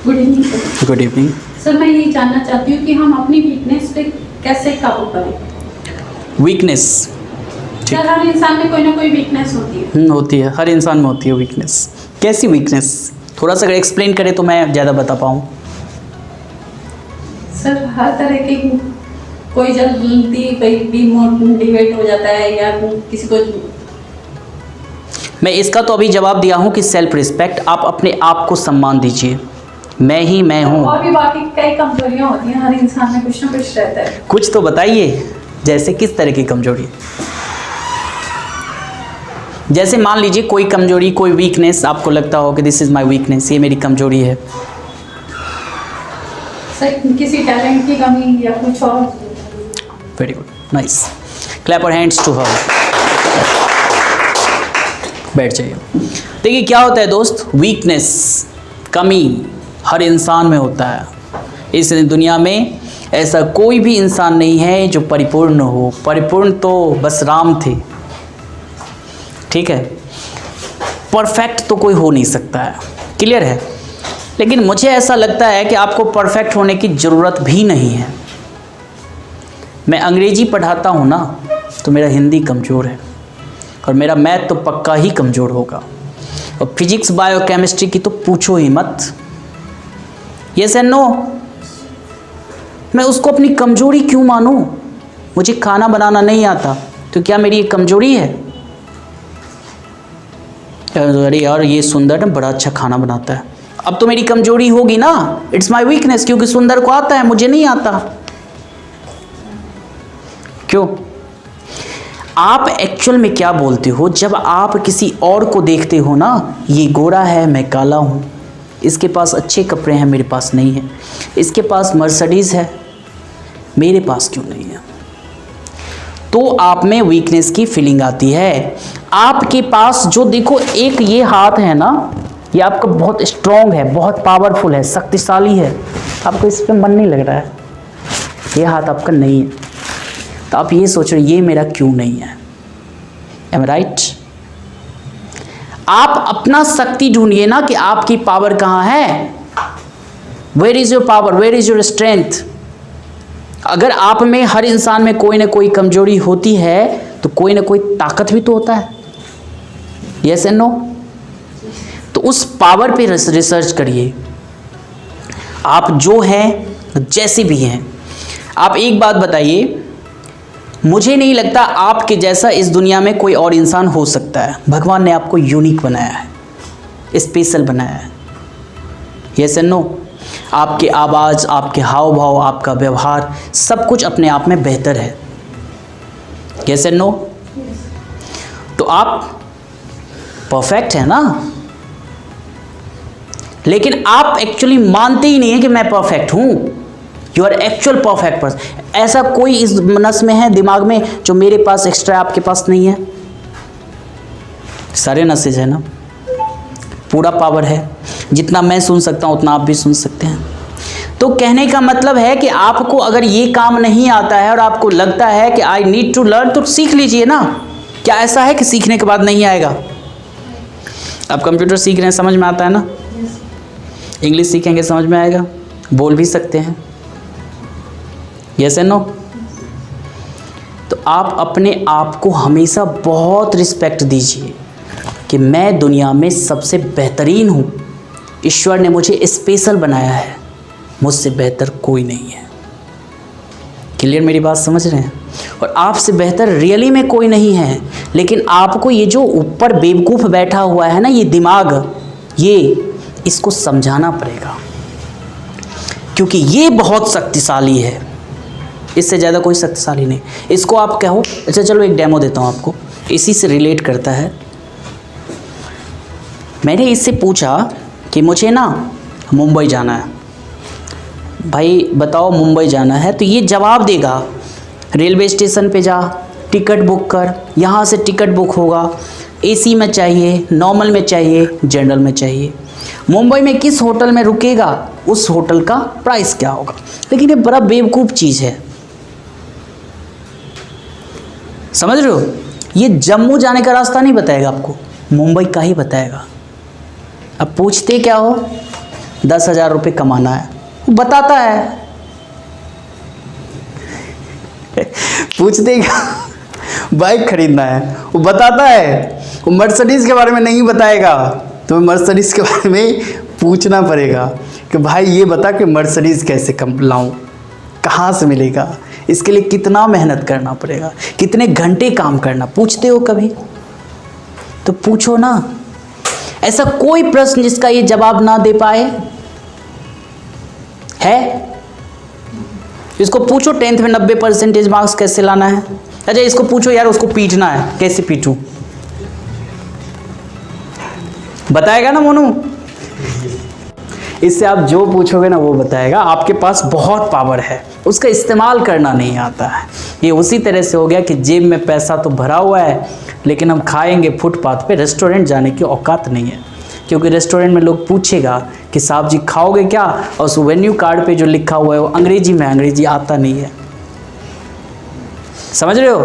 Good evening. Good evening. Sir मैं ये जानना चाहती हूँ कि हम अपनी वीकनेस पे कैसे काबू करें। वीकनेस सर हर इंसान में कोई ना कोई वीकनेस होती है। होती है, हर इंसान में होती है वीकनेस। कैसी वीकनेस, थोड़ा सा अगर एक्सप्लेन करें तो मैं ज़्यादा बता पाऊँ। सर हर तरह की कोई जल्दी डिमोटिवेट हो जाता है या किसी को। मैं इसका तो अभी जवाब दिया हूँ कि सेल्फ रिस्पेक्ट, आप अपने आप को सम्मान दीजिए। मैं ही मैं हूँ। और भी बाकी कई कमजोरियाँ होती हैं, हर इंसान में कुछ ना कुछ रहता है। कुछ तो बताइए, जैसे किस तरह की कमजोरी। जैसे मान लीजिए कोई कमजोरी, कोई वीकनेस आपको लगता हो कि दिस इज़ माय वीकनेस, ये मेरी कमजोरी है। सर किसी टैलेंट की कमी या कुछ और। Very good, nice. Clap your hands to her. बैठ जाइए। देखिए क्या होता है दोस्त, वीकनेस, कमी हर इंसान में होता है। इस दुनिया में ऐसा कोई भी इंसान नहीं है जो परिपूर्ण हो। परिपूर्ण तो बस राम थे, ठीक है। परफेक्ट तो कोई हो नहीं सकता है, क्लियर है। लेकिन मुझे ऐसा लगता है कि आपको परफेक्ट होने की ज़रूरत भी नहीं है। मैं अंग्रेजी पढ़ाता हूँ ना, तो मेरा हिंदी कमज़ोर है और मेरा मैथ तो पक्का ही कमज़ोर होगा, और फिजिक्स बायो केमिस्ट्री की तो पूछो ही मत। Yes and no. मैं उसको अपनी कमज़ोरी क्यों मानूं? मुझे खाना बनाना नहीं आता तो क्या मेरी एक कमज़ोरी है? अरे यार ये सुंदर ना बड़ा अच्छा खाना बनाता है, अब तो मेरी कमज़ोरी होगी ना। इट्स माय वीकनेस, क्योंकि सुंदर को आता है, मुझे नहीं आता। क्यों? आप एक्चुअल में क्या बोलते हो जब आप किसी और को देखते हो ना, ये गोरा है मैं काला हूँ, इसके पास अच्छे कपड़े हैं मेरे पास नहीं है, इसके पास मर्सिडीज़ है मेरे पास क्यों नहीं है, तो आप में वीकनेस की फीलिंग आती है। आपके पास जो देखो एक ये हाथ है ना, ये आपका बहुत स्ट्रॉन्ग है, बहुत पावरफुल है, शक्तिशाली है, आपको इस पर मन नहीं लग रहा है। ये हाथ आपका नहीं है, तो आप ये सोच रहे ये मेरा क्यों नहीं है। एम आई राइट? आप अपना शक्ति ढूंढिए ना कि आपकी पावर कहाँ है। Where is your power, where is your strength. अगर आप में, हर इंसान में कोई ना कोई कमजोरी होती है, तो कोई ना कोई ताकत भी तो होता है। Yes and no? तो उस पावर पे रिसर्च करिए। आप जो हैं, जैसे भी हैं, आप एक बात बताइए, मुझे नहीं लगता आपके जैसा इस दुनिया में कोई और इंसान हो सकता है। भगवान ने आपको यूनिक बनाया है, स्पेशल बनाया है। Yes and no? आपकी आवाज़, आपके हाव भाव, आपका व्यवहार, सब कुछ अपने आप में बेहतर है। Yes and no? तो आप परफेक्ट है ना, लेकिन आप एक्चुअली मानते ही नहीं है कि मैं परफेक्ट हूं। You are actual perfect person. ऐसा कोई इस नस में है, दिमाग में, जो मेरे पास एक्स्ट्रा आपके पास नहीं है? सारे नसेज है ना, पूरा पावर है। जितना मैं सुन सकता हूं उतना आप भी सुन सकते हैं। तो कहने का मतलब है कि आपको अगर ये काम नहीं आता है और आपको लगता है कि आई नीड टू लर्न, तो सीख लीजिए ना। क्या ऐसा है कि सीखने के बाद नहीं आएगा? आप कंप्यूटर सीख रहे हैं, समझ में आता है ना? इंग्लिश सीखेंगे समझ में आएगा, बोल भी सकते हैं। Yes and no? तो आप अपने आप को हमेशा बहुत रिस्पेक्ट दीजिए कि मैं दुनिया में सबसे बेहतरीन हूँ। ईश्वर ने मुझे स्पेशल बनाया है, मुझसे बेहतर कोई नहीं है। क्लियर मेरी बात समझ रहे हैं? और आपसे बेहतर रियली में कोई नहीं है। लेकिन आपको ये जो ऊपर बेवकूफ़ बैठा हुआ है ना, ये दिमाग, ये इसको समझाना पड़ेगा, क्योंकि ये बहुत शक्तिशाली है। इससे ज़्यादा कोई शक्तिशाली नहीं। इसको आप कहो, अच्छा चलो एक डेमो देता हूँ आपको, इसी से रिलेट करता है। मैंने इससे पूछा कि मुझे ना मुंबई जाना है, भाई बताओ मुंबई जाना है, तो ये जवाब देगा रेलवे स्टेशन पे जा, टिकट बुक कर, यहाँ से टिकट बुक होगा, एसी में चाहिए, नॉर्मल में चाहिए, जनरल में चाहिए, मुंबई में किस होटल में रुकेगा, उस होटल का प्राइस क्या होगा। लेकिन ये बड़ा बेवकूफ़ चीज़ है, समझ रहे हो? ये जम्मू जाने का रास्ता नहीं बताएगा आपको, मुंबई का ही बताएगा। अब पूछते क्या हो, 10,000 रुपये कमाना है, वो बताता है। पूछते क्या बाइक खरीदना है, वो बताता है। वो मर्सिडीज़ के बारे में नहीं बताएगा, तो मर्सिडीज़ के बारे में पूछना पड़ेगा कि भाई ये बता कि मर्सिडीज़ कैसे कम लाऊं, कहाँ से मिलेगा, इसके लिए कितना मेहनत करना पड़ेगा, कितने घंटे काम करना। पूछते हो कभी? तो पूछो ना। ऐसा कोई प्रश्न जिसका ये जवाब ना दे पाए है? इसको पूछो 10th में 90% मार्क्स कैसे लाना है। अच्छा इसको पूछो यार उसको पीटना है, कैसे पीटूं? बताएगा ना मोनू? इससे आप जो पूछोगे ना वो बताएगा। आपके पास बहुत पावर है, उसका इस्तेमाल करना नहीं आता है। ये उसी तरह से हो गया कि जेब में पैसा तो भरा हुआ है, लेकिन हम खाएंगे फुटपाथ पे, रेस्टोरेंट जाने की औकात नहीं है। क्योंकि रेस्टोरेंट में लोग पूछेगा कि साहब जी खाओगे क्या, और उस वेन्यू कार्ड पे जो लिखा हुआ है वो अंग्रेजी में, अंग्रेजी आता नहीं है। समझ रहे हो?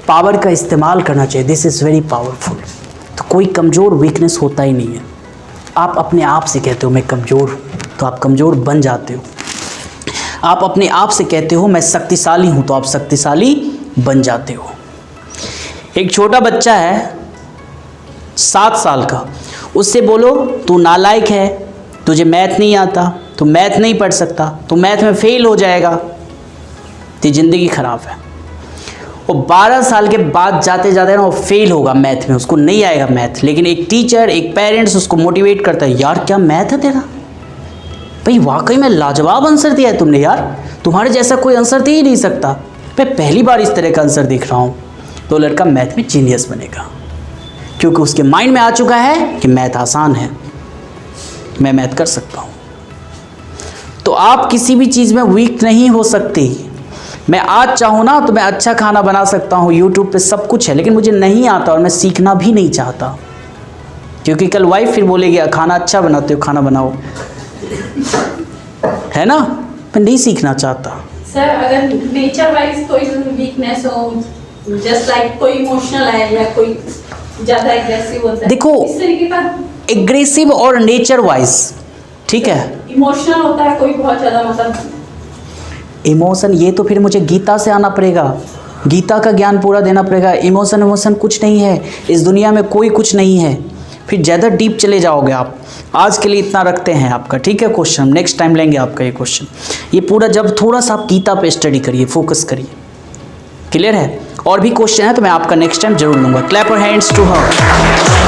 पावर का इस्तेमाल करना चाहिए। This is very powerful. तो कोई कमज़ोर वीकनेस होता ही नहीं है। आप अपने आप से कहते हो मैं कमज़ोर हूँ, तो आप कमज़ोर बन जाते हो। आप अपने आप से कहते हो मैं शक्तिशाली हूँ, तो आप शक्तिशाली बन जाते हो। एक छोटा बच्चा है 7 साल का, उससे बोलो तू नालायक है, तुझे मैथ नहीं आता, तू मैथ नहीं पढ़ सकता, तू मैथ में फेल हो जाएगा, तेरी ज़िंदगी ख़राब है। वो 12 साल के बाद जाते जाते ना वो फेल होगा मैथ में, उसको नहीं आएगा मैथ। लेकिन एक टीचर, एक पेरेंट्स उसको मोटिवेट करता है, यार क्या मैथ है तेरा, भाई वाकई में लाजवाब आंसर दिया है तुमने यार, तुम्हारे जैसा कोई आंसर दे ही नहीं सकता, मैं पहली बार इस तरह का आंसर देख रहा हूँ। तो लड़का मैथ में जीनियस बनेगा, क्योंकि उसके माइंड में आ चुका है कि मैथ आसान है, मैं मैथ कर सकता हूँ। तो आप किसी भी चीज़ में वीक नहीं हो सकते। मैं आज चाहूँ ना तो मैं अच्छा खाना बना सकता हूँ, यूट्यूब पे सब कुछ है, लेकिन मुझे नहीं आता और मैं सीखना भी नहीं चाहता, क्योंकि कल वाइफ फिर बोलेगी खाना अच्छा बनाते हो, खाना बनाओ, है ना? मैं नहीं सीखना चाहता। सर अगर नेचर वाइज कोई वीकनेस हो, जस्ट लाइक कोई इमोशनल है या कोई ज़्यादा एग्रेसिव होता है, देखो इस तरीके का एग्रेसिव और नेचर वाइज, ठीक है, इमोशनल होता है कोई बहुत ज़्यादा, मतलब इमोशन, ये तो फिर मुझे गीता से आना पड़ेगा, गीता का ज्ञान पूरा देना पड़ेगा। इमोशन कुछ नहीं है इस दुनिया में, कोई कुछ नहीं है, फिर ज़्यादा डीप चले जाओगे आप। आज के लिए इतना रखते हैं आपका, ठीक है? क्वेश्चन नेक्स्ट टाइम लेंगे आपका ये क्वेश्चन। ये पूरा जब थोड़ा सा आप गीता पे स्टडी करिए, फोकस करिए, क्लियर है? और भी क्वेश्चन है तो मैं आपका नेक्स्ट टाइम जरूर लूँगा। Clap your hands to her.